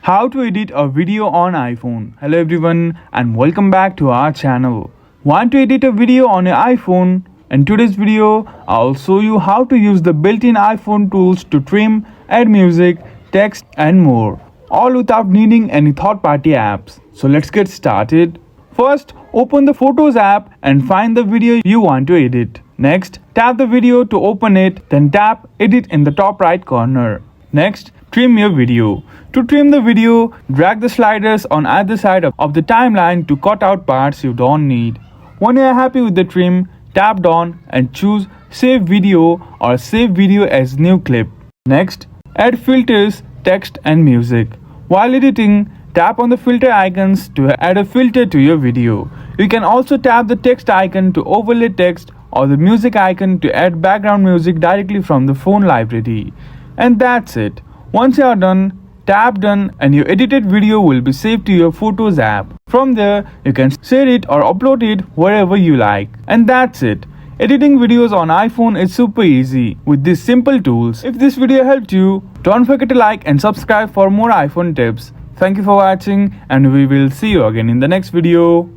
How to edit a video on iPhone. Hello everyone and welcome back to our channel. Want to edit a video on your iPhone? In today's video, I'll show you how to use the built-in iPhone tools to trim, add music, text and more, all without needing any third-party apps. So let's get started. First, open the Photos app and find the video you want to edit. Next, tap the video to open it, then tap Edit in the top right corner. Next, trim your video. To trim the video, drag the sliders on either side of the timeline to cut out parts you don't need. When you are happy with the trim, tap down and choose Save Video or Save Video as New Clip. Next, add filters, text and music. While editing, tap on the filter icons to add a filter to your video. You can also tap the text icon to overlay text or the music icon to add background music directly from the phone library. And that's it. Once you are done, tap done and your edited video will be saved to your Photos app. From there, you can share it or upload it wherever you like. And that's it. Editing videos on iPhone is super easy with these simple tools. If this video helped you, don't forget to like and subscribe for more iPhone tips. Thank you for watching and we will see you again in the next video.